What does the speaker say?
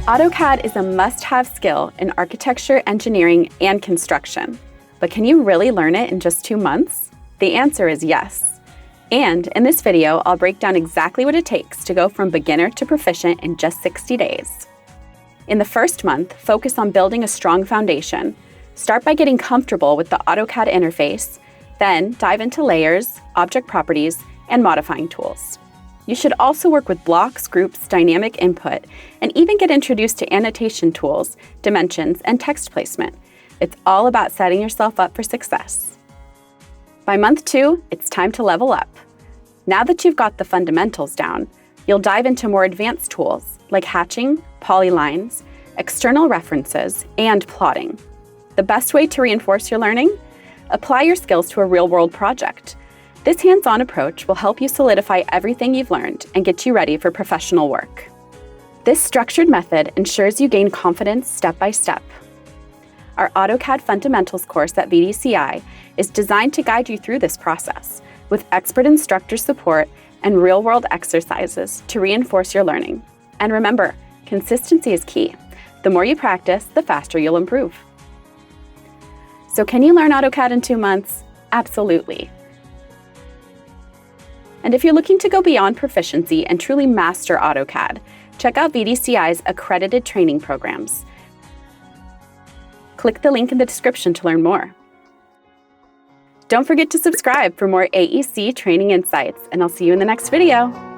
AutoCAD is a must-have skill in architecture, engineering, and construction. But can you really learn it in just 2 months? The answer is yes. And in this video, I'll break down exactly what it takes to go from beginner to proficient in just 60 days. In the first month, focus on building a strong foundation. Start by getting comfortable with the AutoCAD interface, then dive into layers, object properties, and modifying tools. You should also work with blocks, groups, dynamic input, and even get introduced to annotation tools, dimensions, and text placement. It's all about setting yourself up for success. By month 2, it's time to level up. Now that you've got the fundamentals down, you'll dive into more advanced tools like hatching, polylines, external references, and plotting. The best way to reinforce your learning? Apply your skills to a real-world project. This hands-on approach will help you solidify everything you've learned and get you ready for professional work. This structured method ensures you gain confidence step by step. Our AutoCAD Fundamentals course at VDCI is designed to guide you through this process with expert instructor support and real-world exercises to reinforce your learning. And remember, consistency is key. The more you practice, the faster you'll improve. So can you learn AutoCAD in 2 months? Absolutely. And if you're looking to go beyond proficiency and truly master AutoCAD, check out VDCI's accredited training programs. Click the link in the description to learn more. Don't forget to subscribe for more AEC training insights, and I'll see you in the next video.